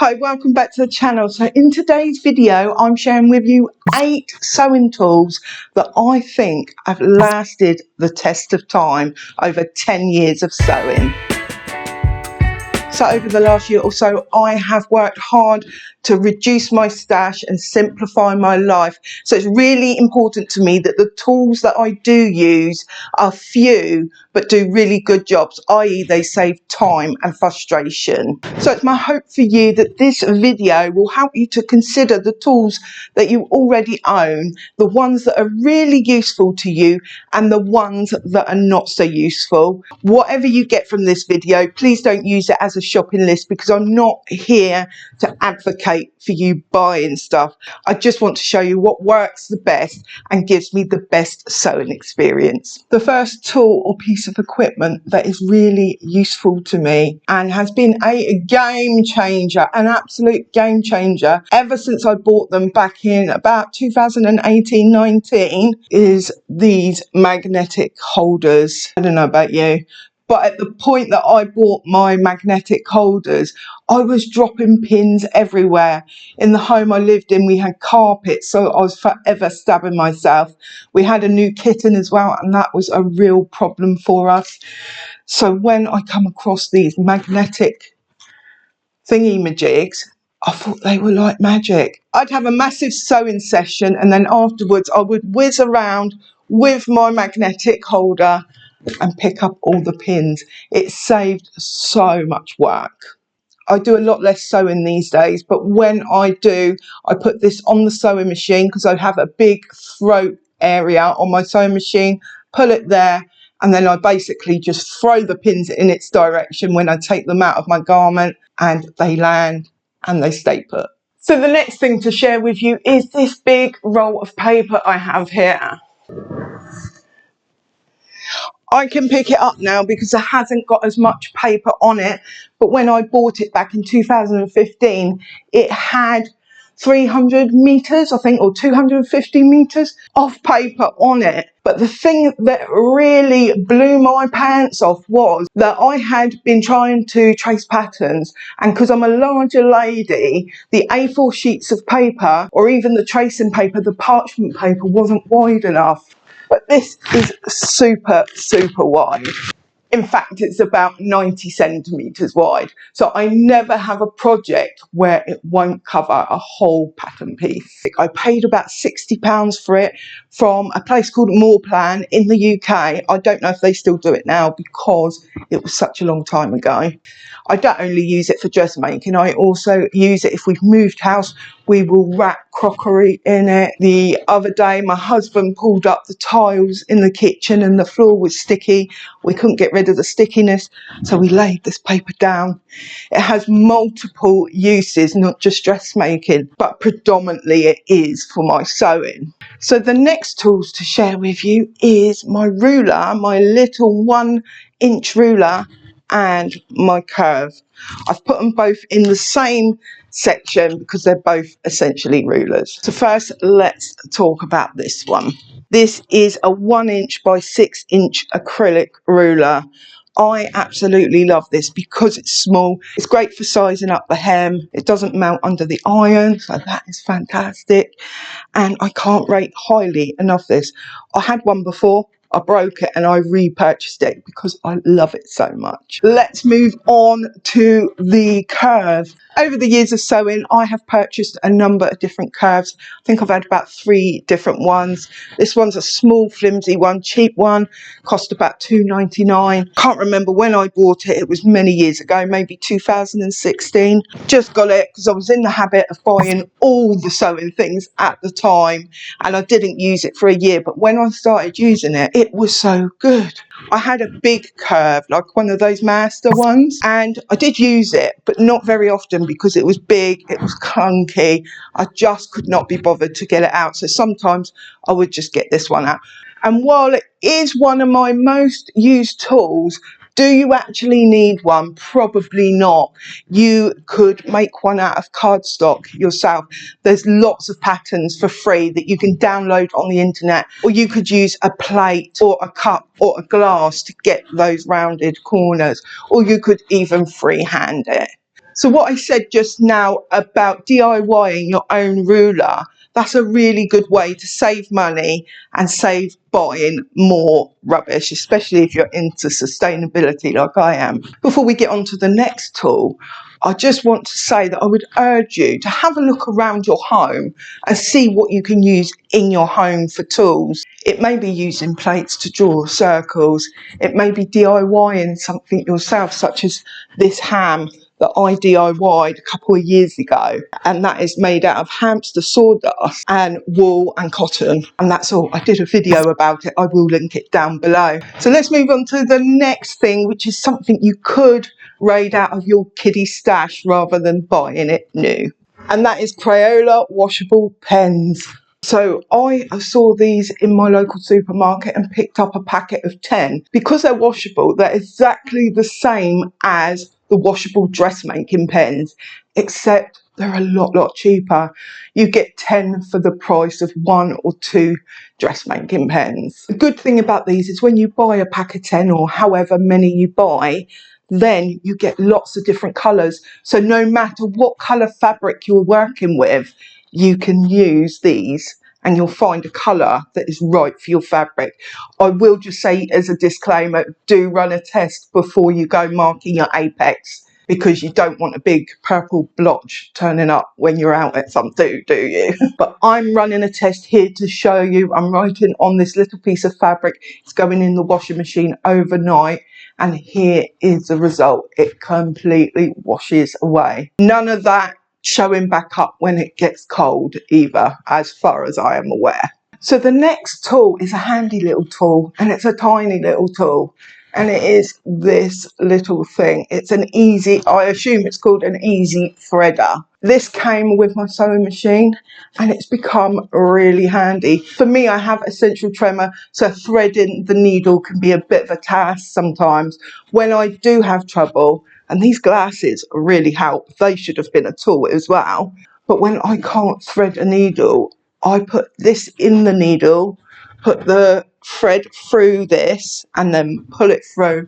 Hi, welcome back to the channel. So in today's video, I'm sharing with you 8 sewing tools that I think have lasted the test of time over 10 years of sewing. So over the last year or so, I have worked hard to reduce my stash and simplify my life. So it's really important to me that the tools that I do use are few, but do really good jobs, i.e. they save time and frustration. So it's my hope for you that this video will help you to consider the tools that you already own, the ones that are really useful to you and the ones that are not so useful. Whatever you get from this video, please don't use it as a shopping list, because I'm not here to advocate for you buying stuff. I just want to show you what works the best and gives me the best sewing experience. The first tool or piece of equipment that is really useful to me and has been a game changer, an absolute game changer ever since I bought them back in about 2018-19 is these magnetic holders. I don't know about you, but at the point that I bought my magnetic holders, I was dropping pins everywhere. In the home I lived in, we had carpets, so I was forever stabbing myself. We had a new kitten as well, and that was a real problem for us. So when I come across these magnetic thingy-majigs, I thought they were like magic. I'd have a massive sewing session, and then afterwards I would whiz around with my magnetic holder and pick up all the pins. It saved so much work. I do a lot less sewing these days, but when I do, I put this on the sewing machine because I have a big throat area on my sewing machine, pull it there, and then I basically just throw the pins in its direction when I take them out of my garment, and they land and they stay put. So the next thing to share with you is this big roll of paper I have here. I can pick it up now because it hasn't got as much paper on it, but when I bought it back in 2015, it had 300 meters, I think, or 250 meters of paper on it. But the thing that really blew my pants off was that I had been trying to trace patterns, and because I'm a larger lady, the A4 sheets of paper, or even the tracing paper, the parchment paper, wasn't wide enough. But this is super, super wide. In fact, it's about 90 centimetres wide. So I never have a project where it won't cover a whole pattern piece. I paid about £60 for it from a place called 𝐵𝑅𝐼𝐿𝐿𝐼𝐴𝑁𝑇 in the UK. I don't know if they still do it now because it was such a long time ago. I don't only use it for dressmaking, I also use it if we've moved house. We will wrap crockery in it. The other day my husband pulled up the tiles in the kitchen and the floor was sticky. We couldn't get rid of the stickiness, so we laid this paper down. It has multiple uses, not just dressmaking, but predominantly it is for my sewing. So the next tools to share with you is my ruler, my little 1-inch ruler, and my curve. I've put them both in the same section because they're both essentially rulers. So first, let's talk about this one. This is a 1-inch by 6-inch acrylic ruler. I absolutely love this because it's small. It's great for sizing up the hem. It doesn't melt under the iron, so that is fantastic. And I can't rate highly enough this. I had one before. I broke it and I repurchased it because I love it so much. Let's move on to the curve. Over the years of sewing, I have purchased a number of different curves. I think I've had about 3 different ones. This one's a small, flimsy one, cheap one, cost about £2.99. Can't remember when I bought it. It was many years ago, maybe 2016. Just got it because I was in the habit of buying all the sewing things at the time, and I didn't use it for a year. But when I started using it, it was so good. I had a big curve, like one of those master ones, and I did use it, but not very often because it was big, it was clunky. I just could not be bothered to get it out. So sometimes I would just get this one out. And while it is one of my most used tools, do you actually need one? Probably not. You could make one out of cardstock yourself. There's lots of patterns for free that you can download on the internet, or you could use a plate or a cup or a glass to get those rounded corners, or you could even freehand it. So what I said just now about DIYing your own ruler, that's a really good way to save money and save buying more rubbish, especially if you're into sustainability like I am. Before we get on to the next tool, I just want to say that I would urge you to have a look around your home and see what you can use in your home for tools. It may be using plates to draw circles. It may be DIYing something yourself, such as this ham that I DIY'd a couple of years ago, and that is made out of hamster sawdust and wool and cotton, and that's all. I did a video about it, I will link it down below. So let's move on to the next thing, which is something you could raid out of your kiddie stash rather than buying it new, and that is Crayola washable pens. So I saw these in my local supermarket and picked up a packet of 10. Because they're washable, they're exactly the same as the washable dressmaking pens, except they're a lot cheaper. You get 10 for the price of 1 or 2 dressmaking pens. The good thing about these is when you buy a pack of 10 or however many you buy, then you get lots of different colours. So no matter what colour fabric you're working with, you can use these and you'll find a colour that is right for your fabric. I will just say as a disclaimer, do run a test before you go marking your apex, because you don't want a big purple blotch turning up when you're out at some do you? But I'm running a test here to show you. I'm writing on this little piece of fabric. It's going in the washing machine overnight. And here is the result. It completely washes away. None of that showing back up when it gets cold either, as far as I am aware. So the next tool is a handy little tool, and it's a tiny little tool, and it is this little thing. It's an easy, I assume it's called an easy threader. This came with my sewing machine and it's become really handy. For me, I have essential tremor, so threading the needle can be a bit of a task sometimes. When I do have trouble, and these glasses really help, they should have been a tool as well. But when I can't thread a needle, I put this in the needle, put the thread through this and then pull it through.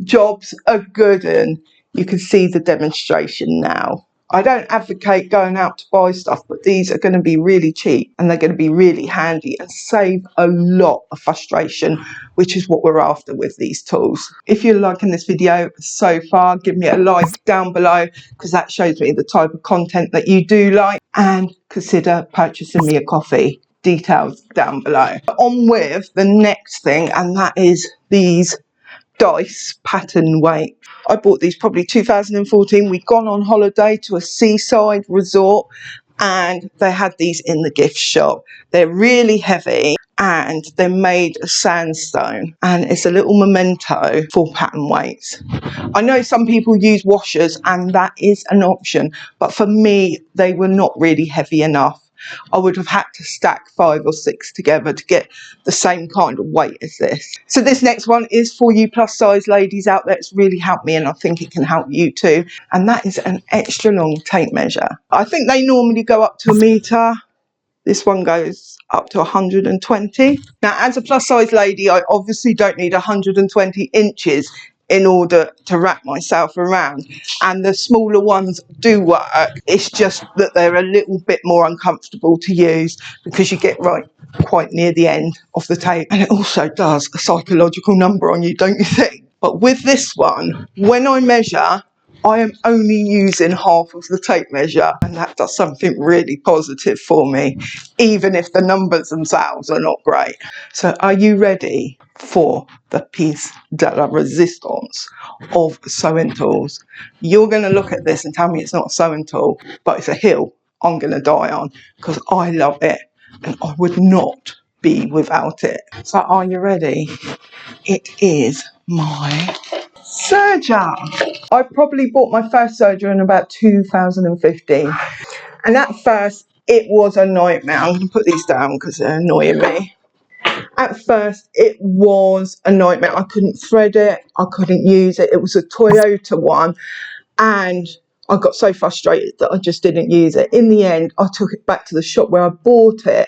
Job's a good one. You can see the demonstration now. I don't advocate going out to buy stuff, but these are going to be really cheap and they're going to be really handy and save a lot of frustration, which is what we're after with these tools. If you're liking this video so far, give me a like down below, because that shows me the type of content that you do like, and consider purchasing me a coffee. Details down below. On with the next thing, and that is these dice pattern weight. I bought these probably 2014. We'd gone on holiday to a seaside resort and they had these in the gift shop. They're really heavy and they're made of sandstone, and it's a little memento for pattern weights. I know some people use washers and that is an option, but for me they were not really heavy enough. I would have had to stack 5 or 6 together to get the same kind of weight as this. So this next one is for you plus size ladies out there. It's really helped me and I think it can help you too. And that is an extra long tape measure. I think they normally go up to 1 metre. This one goes up to 120. Now, as a plus size lady, I obviously don't need 120 inches in order to wrap myself around, and the smaller ones do work. It's just that they're a little bit more uncomfortable to use because you get right quite near the end of the tape, and it also does a psychological number on you, don't you think? But with this one, when I measure, I am only using half of the tape measure, and that does something really positive for me, even if the numbers themselves are not great. So are you ready for the piece de la resistance of sewing tools? You're going to look at this and tell me it's not a sewing tool, but it's a hill I'm going to die on because I love it and I would not be without it. So are you ready? It is my serger. I probably bought my first serger in about 2015, and at first it was a nightmare. I'm going to put these down because they're annoying me. At first it was a nightmare. I couldn't thread it, I couldn't use it. It was a Toyota one and I got so frustrated that I just didn't use it. In the end, I took it back to the shop where I bought it.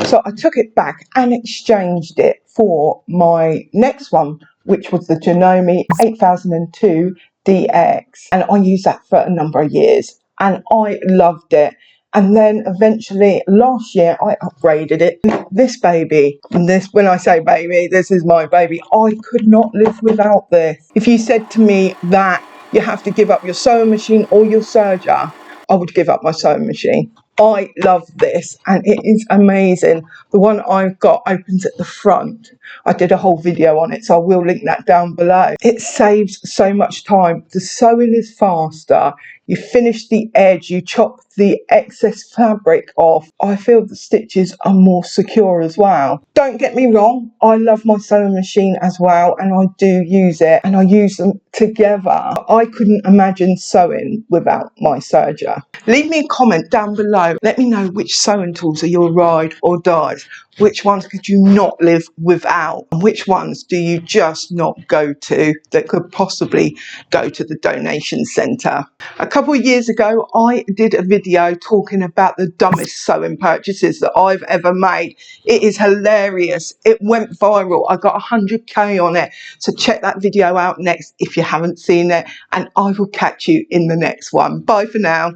So I took it back and exchanged it for my next one, which was the Janome 8002 DX, and I used that for a number of years and I loved it. And then eventually last year I upgraded it. This baby, and this, when I say baby, this is my baby. I could not live without this. If you said to me that you have to give up your sewing machine or your serger, I would give up my sewing machine. I love this and it is amazing. The one I've got opens at the front. I did a whole video on it, so I will link that down below. It saves so much time. The sewing is faster. You finish the edge, you chop the excess fabric off. I feel the stitches are more secure as well. Don't get me wrong, I love my sewing machine as well and I do use it and I use them together. I couldn't imagine sewing without my serger. Leave me a comment down below. Let me know which sewing tools are your ride or dies. Which ones could you not live without? And which ones do you just not go to that could possibly go to the donation centre? A couple of years ago, I did a video talking about the dumbest sewing purchases that I've ever made. It is hilarious. It went viral. I got 100k on it. So check that video out next if you haven't seen it. And I will catch you in the next one. Bye for now.